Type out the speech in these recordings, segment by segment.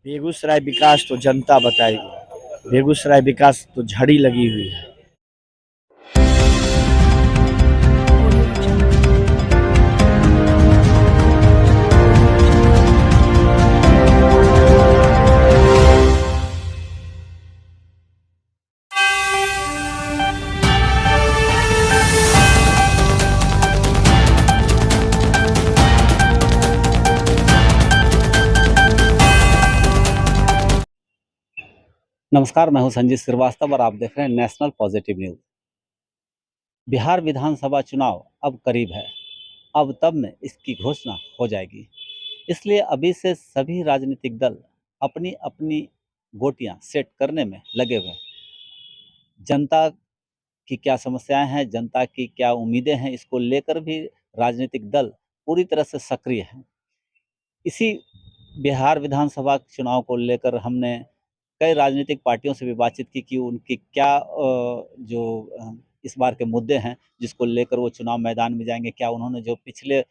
बेगूसराय विकास तो जनता बताएगी। बेगूसराय विकास तो झड़ी लगी हुई है। नमस्कार, मैं हूं संजीत श्रीवास्तव और आप देख रहे हैं नेशनल पॉजिटिव न्यूज। बिहार विधानसभा चुनाव अब करीब है। अब तब में इसकी घोषणा हो जाएगी। इसलिए अभी से सभी राजनीतिक दल अपनी अपनी गोटियां सेट करने में लगे हुए हैं। जनता की क्या समस्याएं हैं, जनता की क्या उम्मीदें हैं, इसको लेकर भी राजनीतिक दल पूरी तरह से सक्रिय हैं। इसी बिहार विधानसभा चुनाव को लेकर हमने कई राजनीतिक पार्टियों से भी बातचीत की कि उनकी क्या इस बार के मुद्दे हैं जिसको लेकर वो चुनाव मैदान में जाएंगे। क्या उन्होंने जो पिछले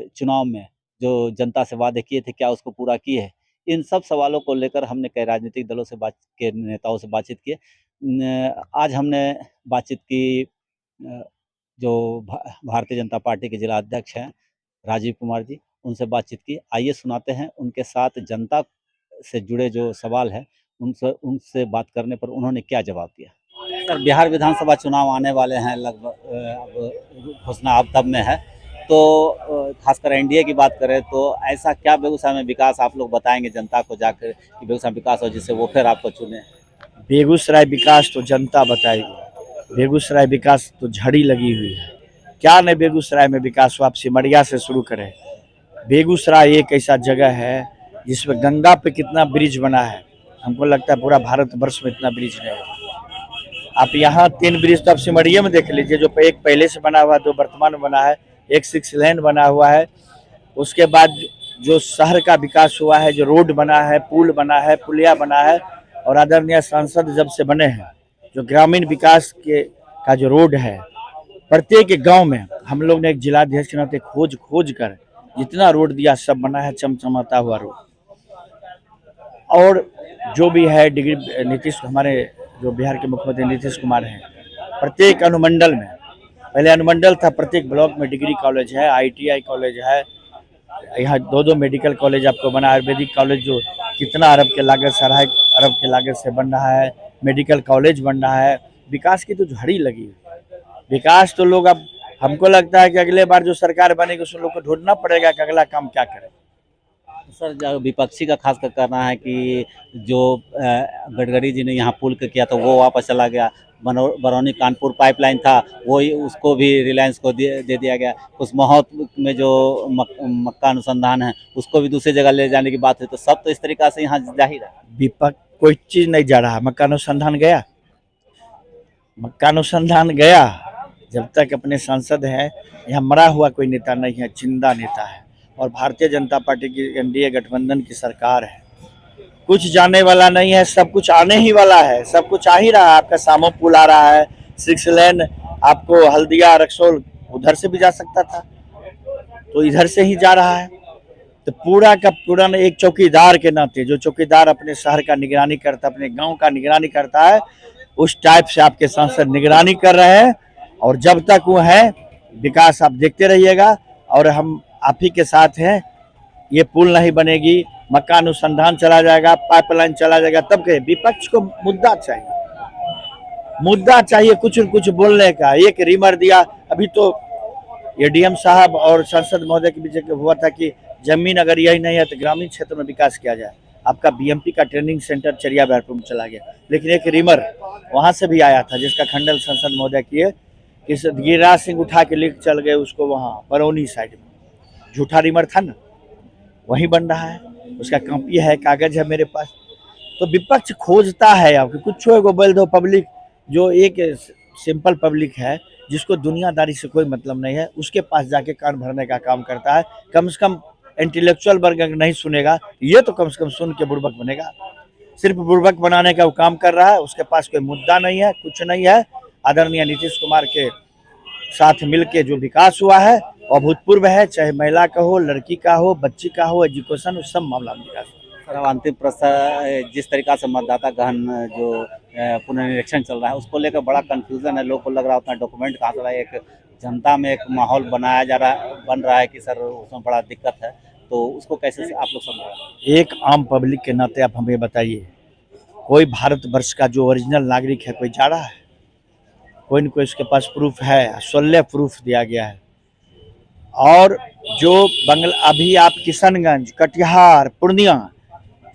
चुनाव में जो जनता से वादे किए थे, क्या उसको पूरा किए हैं। इन सब सवालों को लेकर हमने कई राजनीतिक दलों से के नेताओं से बातचीत की। आज हमने बातचीत की जो भारतीय जनता पार्टी के जिला अध्यक्ष हैं राजीव कुमार जी, उनसे बातचीत की। आइए सुनाते हैं उनके साथ जनता से जुड़े जो सवाल है उनसे बात करने पर उन्होंने क्या जवाब दिया। सर, बिहार विधानसभा चुनाव आने वाले हैं, लगभग अब घोषणा अब तब में है, तो खासकर एनडीए की बात करें तो ऐसा क्या बेगूसराय में विकास आप लोग बताएंगे जनता को जाकर कि बेगूसराय विकास हो जिससे वो फिर आपको चुने। बेगूसराय विकास तो जनता बताएगी। बेगूसराय विकास तो झड़ी लगी हुई है। क्या नहीं बेगूसराय में विकास हुआ। आप सिमरिया से शुरू करें। बेगूसराय एक ऐसा जगह है जिसमें गंगा पे कितना ब्रिज बना है, हमको लगता है पूरा भारतवर्ष में इतना ब्रिज नहीं है। आप यहाँ 3 ब्रिज तो आप सिमरिया में देख लीजिए, जो एक पहले से बना हुआ है, 2 वर्तमान में बना है, एक 6 लेन बना हुआ है। उसके बाद जो शहर का विकास हुआ है, जो रोड बना है, पुल बना है, पुलिया बना है, और आदरणीय सांसद जब से बने हैं, जो ग्रामीण विकास का जो रोड है, प्रत्येक गांव में हम लोग ने एक जिलाध्यक्ष के नाते खोज कर जितना रोड दिया सब बना है, चमचमाता हुआ रोड। और जो भी है डिग्री नीतीश, हमारे जो बिहार के मुख्यमंत्री नीतीश कुमार हैं, प्रत्येक अनुमंडल में, पहले अनुमंडल था, प्रत्येक ब्लॉक में डिग्री कॉलेज है, ITI कॉलेज है, यहाँ 2 मेडिकल कॉलेज आपको बना, आयुर्वेदिक कॉलेज जो कितना अरब के लागत से 2.5 अरब के लागत से बन रहा है, मेडिकल कॉलेज बन रहा है। विकास की तो झड़ी लगी है। विकास तो लोग, अब हमको लगता है कि अगले बार जो सरकार बनेगी उसमें लोग को ढूंढना पड़ेगा कि अगला काम क्या करें। सर, जो विपक्षी का खास कर कहना है कि जो गडकरी जी ने यहाँ पुल किया तो वो वापस चला गया। बरौनी कानपुर पाइपलाइन था, वो उसको भी रिलायंस को दे दिया गया। उस महोत में जो मक्का अनुसंधान है उसको भी दूसरी जगह ले जाने की बात है। तो सब तो इस तरीका से यहाँ जाहिर है विपक्ष कोई चीज नहीं जा रहा। मक्का अनुसंधान गया, मक्का अनुसंधान गया। जब तक अपने सांसद हैं, यहाँ मरा हुआ कोई नेता नहीं है, जिंदा नेता है। और भारतीय जनता पार्टी की एनडीए गठबंधन की सरकार है। कुछ जाने वाला नहीं है, सब कुछ आने ही वाला है। सब कुछ आ ही रहा है। आपका सामो पुल आ रहा है, 6 लेन आपको हल्दिया रक्सौल उधर से भी जा सकता था, तो इधर से ही जा रहा है। तो पूरा का पूरा एक चौकीदार के नाते, जो चौकीदार अपने शहर का निगरानी करता है, अपने गांव का निगरानी करता है, उस टाइप से आपके सांसद निगरानी कर रहे हैं। और जब तक वो है, विकास आप देखते रहिएगा। और हम आप ही के साथ हैं। ये पुल नहीं बनेगी, मक्का अनुसंधान चला जाएगा, पाइपलाइन चला जाएगा, तब कहे विपक्ष को मुद्दा चाहिए कुछ बोलने का। एक रिमर दिया। अभी तो ये डीएम साहब और सांसद महोदय के बीच हुआ था कि जमीन अगर यही नहीं है तो ग्रामीण क्षेत्र में विकास किया जाए। आपका बीएमपी का ट्रेनिंग सेंटर चरिया बैरपुर में चला गया, लेकिन एक रिमर वहां से भी आया था जिसका खंडन सांसद महोदय किए कि गिरिराज सिंह उठा के लेकर चल गए उसको वहाँ बरौनी साइड में। झूठा रिमर था ना, वही बन रहा है। उसका कॉपी है, कागज है मेरे पास। तो विपक्ष खोजता है आपको कुछ एगो बोल दो। पब्लिक जो एक सिंपल पब्लिक है, जिसको दुनियादारी से कोई मतलब नहीं है, उसके पास जाके कान भरने का काम करता है। कम से कम इंटेलेक्चुअल वर्ग नहीं सुनेगा, ये तो कम से कम सुन के बुर्बक बनेगा। सिर्फ बुर्बक बनाने का वो काम कर रहा है। उसके पास कोई मुद्दा नहीं है, कुछ नहीं है। आदरणीय नीतीश कुमार के साथ मिलके जो विकास हुआ है अभूतपूर्व है, चाहे महिला का हो, लड़की का हो, बच्ची का हो, एजुकेशन, सब मामला में विकास। सर अब अंतिम प्रश्न, जिस तरीका से मतदाता गहन जो पुनरीक्षण चल रहा है उसको लेकर बड़ा कंफ्यूजन है। लोग को लग रहा होता है डॉक्यूमेंट कहाँ से रहा है, एक जनता में एक माहौल बनाया जा रहा बन रहा है कि सर उसमें बड़ा दिक्कत है, तो उसको कैसे से आप लोग समझ रहे हैं? एक आम पब्लिक के नाते आप हमें बताइए, कोई भारतवर्ष का जो ओरिजिनल नागरिक है कोई जा रहा है? कोई न कोई उसके पास प्रूफ है, 16 प्रूफ दिया गया है। और जो अभी आप किशनगंज, कटिहार, पूर्णिया,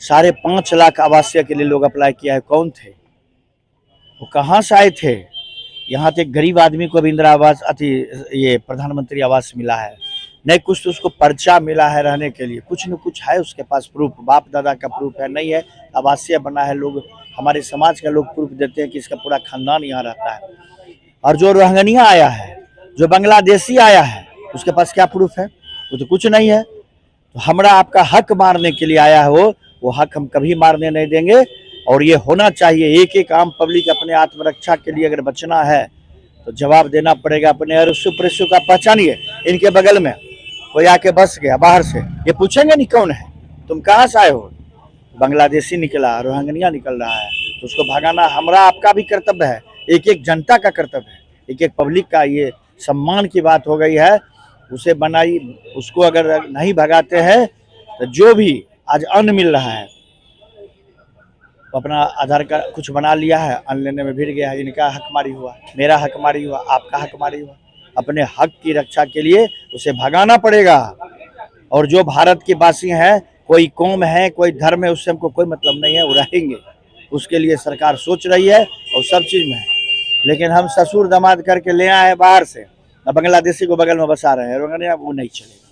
5.5 लाख आवासीय के लिए लोग अप्लाई किया है, कौन थे वो, कहाँ से आए थे? यहाँ तो एक गरीब आदमी को भी इंदिरा आवास ये प्रधानमंत्री आवास मिला है, नहीं कुछ तो उसको पर्चा मिला है रहने के लिए, कुछ न कुछ है उसके पास प्रूफ, बाप दादा का प्रूफ है, नहीं है आवासीय बना है। लोग हमारे समाज का लोग प्रूफ देते हैं कि इसका पूरा खानदान यहाँ रहता है। और जो रोहिंग्या आया है, जो बांग्लादेशी आया है, उसके पास क्या प्रूफ है? वो तो कुछ नहीं है। तो हमारा आपका हक मारने के लिए आया है वो हक हम कभी मारने नहीं देंगे। और ये होना चाहिए, एक एक आम पब्लिक अपने आत्मरक्षा के लिए अगर बचना है तो जवाब देना पड़ेगा अपने। और सुप्रेसु का पहचानिए, इनके बगल में कोई आके बस गया बाहर से, ये पूछेंगे नहीं कौन है, तुम कहाँ से आए हो? बांग्लादेशी निकला, रोहिंग्या निकल रहा है, तो उसको भगाना हमारा आपका भी कर्तव्य है, एक एक जनता का कर्तव्य है, एक एक पब्लिक का। ये सम्मान की बात हो गई है, उसे बनाई, उसको अगर नहीं भगाते हैं तो जो भी आज अन्न मिल रहा है, अपना आधार कार्ड कुछ बना लिया है, अन्न लेने में भिड़ गया है, इनका हकमारी हुआ, मेरा हकमारी हुआ, आपका हकमारी हुआ। अपने हक की रक्षा के लिए उसे भगाना पड़ेगा। और जो भारत के वासी हैं, कोई कौम है, कोई धर्म है, उससे हमको कोई मतलब नहीं है, वो रहेंगे। उसके लिए सरकार सोच रही है और सब चीज़ में है। लेकिन हम ससुर दामाद करके ले आए बाहर से, बांग्लादेशी को बगल में बसा रहे हैं, रोहिंग्या वो नहीं चलेगा।